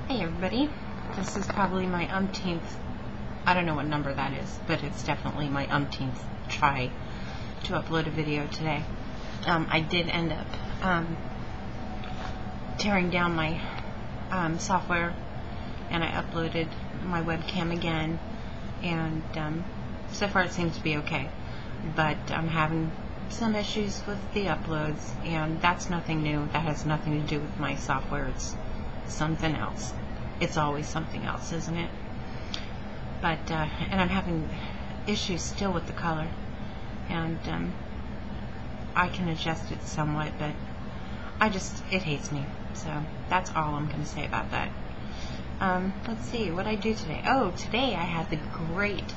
Hey everybody, this is probably my umpteenth, I don't know what number that is, but it's definitely my umpteenth try to upload a video today. I did end up tearing down my software, and I uploaded my webcam again, and so far it seems to be okay, but I'm having some issues with the uploads, and that's nothing new. That has nothing to do with my software. It's something else. It's always something else, isn't it? But and I'm having issues still with the color, and I can adjust it somewhat, but it hates me. So that's all I'm going to say about that. Let's see what I do today. Oh, today I had the great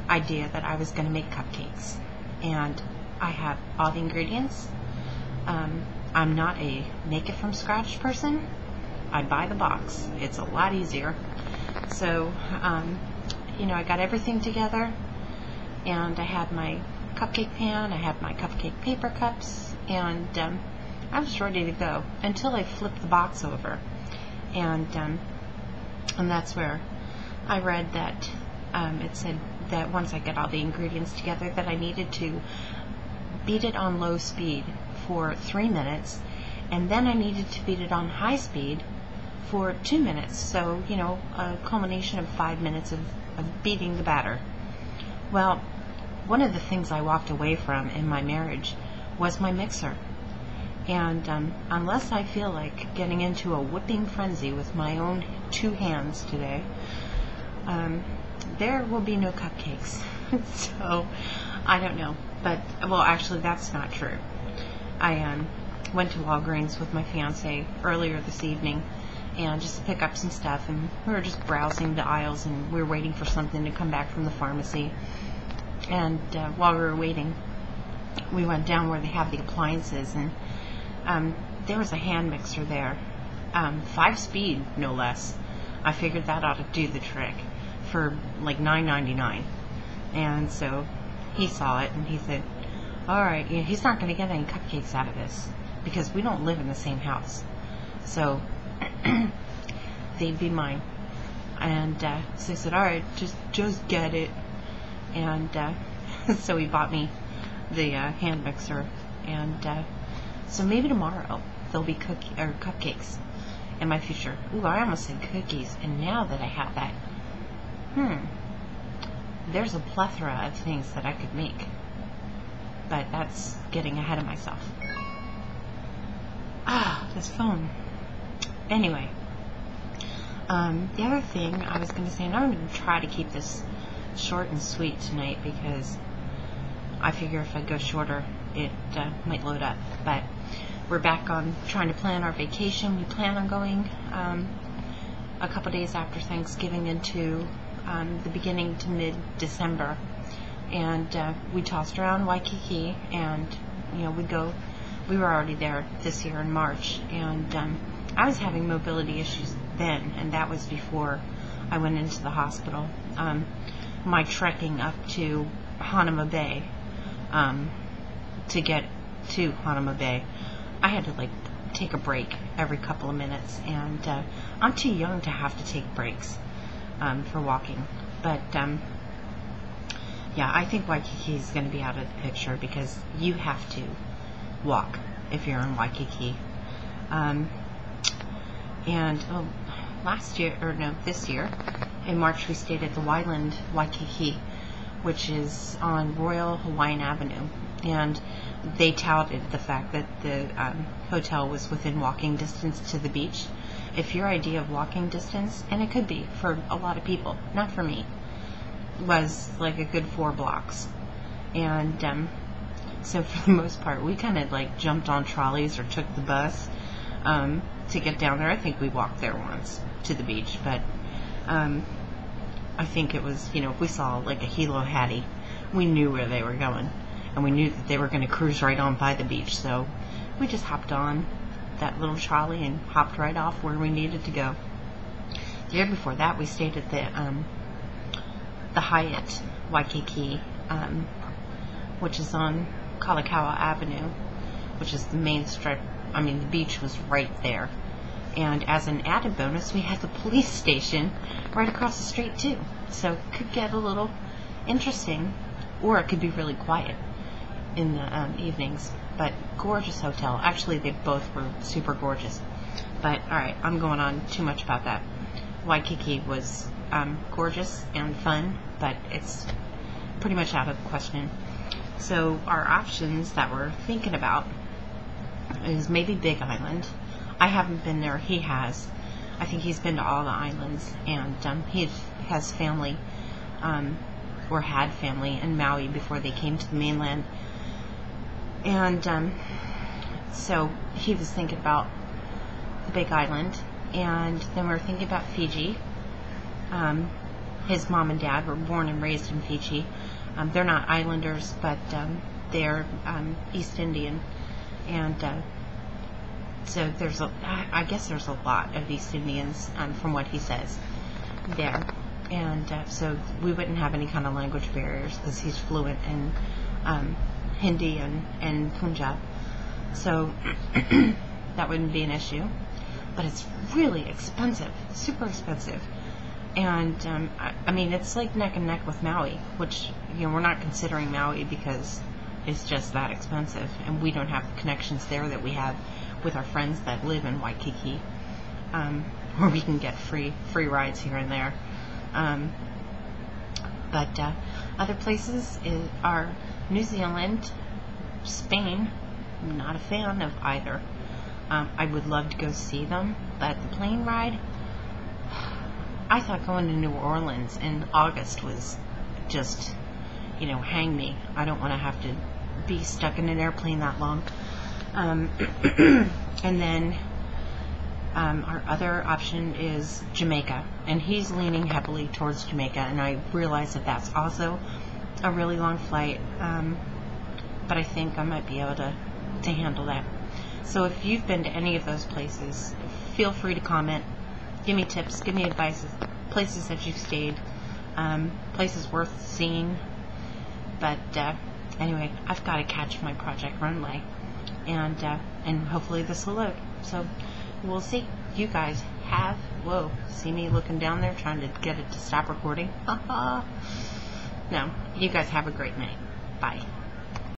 idea that I was going to make cupcakes, and I have all the ingredients. I'm not a make it from scratch person. I buy the box. It's a lot easier. So, I got everything together, and I had my cupcake pan, I had my cupcake paper cups, and I was ready to go until I flipped the box over, and that's where I read that it said that once I get all the ingredients together, that I needed to beat it on low speed for 3 minutes, and then I needed to beat it on high speed for 2 minutes. So, a culmination of 5 minutes of beating the batter. Well, one of the things I walked away from in my marriage was my mixer. And unless I feel like getting into a whipping frenzy with my own 2 hands today, there will be no cupcakes. So, I don't know. But, well, actually, that's not true. I went to Walgreens with my fiance earlier this evening, and just to pick up some stuff, and we were just browsing the aisles, and we were waiting for something to come back from the pharmacy. And while we were waiting, we went down where they have the appliances, and there was a hand mixer there, 5-speed, no less. I figured that ought to do the trick for like $9.99. And so he saw it, and he said, alright, he's not going to get any cupcakes out of this, because we don't live in the same house. So they'd be mine. And so he said, alright, just get it. And so he bought me the hand mixer, and so maybe tomorrow there'll be cupcakes in my future. Ooh, I almost said cookies, and now that I have that, there's a plethora of things that I could make, but that's getting ahead of myself. This phone. Anyway, the other thing I was going to say, and I'm going to try to keep this short and sweet tonight, because I figure if I go shorter, it might load up. But we're back on trying to plan our vacation. We plan on going a couple days after Thanksgiving into the beginning to mid-December. And we tossed around Waikiki, and we were already there this year in March, and I was having mobility issues then, and that was before I went into the hospital. My trekking up to Hanama Bay, to get to Hanama Bay, I had to take a break every couple of minutes, and I'm too young to have to take breaks for walking. But yeah, I think Waikiki is going to be out of the picture, because you have to walk if you're in Waikiki. This year in March, we stayed at the Wyland Waikiki, which is on Royal Hawaiian Avenue, and they touted the fact that the hotel was within walking distance to the beach. If your idea of walking distance, and it could be for a lot of people, not for me, was like a good 4 blocks, and so for the most part, we kind of jumped on trolleys or took the bus to get down there. I think we walked there once to the beach, but I think it was, if we saw a Hilo Hattie, we knew where they were going, and we knew that they were going to cruise right on by the beach, so we just hopped on that little trolley and hopped right off where we needed to go. The year before that, we stayed at the Hyatt Waikiki, which is on Kalakaua Avenue, which is the main strip. I mean, the beach was right there. And as an added bonus, we had the police station right across the street too. So it could get a little interesting, or it could be really quiet in the evenings. But gorgeous hotel. Actually, they both were super gorgeous. But alright, I'm going on too much about that. Waikiki was gorgeous and fun, but it's pretty much out of the question. So our options that we're thinking about is maybe Big Island. I haven't been there. He has. I think he's been to all the islands, and he has family, or had family in Maui before they came to the mainland. And so he was thinking about the Big Island, and then we were thinking about Fiji. His mom and dad were born and raised in Fiji. They're not islanders, but they're East Indian, and so I guess there's a lot of East Indians, from what he says, there. And so we wouldn't have any kind of language barriers because he's fluent in Hindi and Punjab. So that wouldn't be an issue. But it's really expensive, super expensive. And I mean, it's like neck and neck with Maui, which, we're not considering Maui because it's just that expensive, and we don't have the connections there that we have with our friends that live in Waikiki, where we can get free rides here and there. But other places are New Zealand, Spain. I'm not a fan of either. I would love to go see them, but the plane ride, I thought going to New Orleans in August was just, hang me. I don't want to have to be stuck in an airplane that long. And then our other option is Jamaica, and he's leaning heavily towards Jamaica, and I realize that that's also a really long flight, but I think I might be able to handle that. So if you've been to any of those places, feel free to comment, give me tips, give me advice, places that you've stayed, places worth seeing. But anyway, I've got to catch my Project Runway, and hopefully this will load. So we'll see. You guys have, see me looking down there trying to get it to stop recording? No, you guys have a great night. Bye.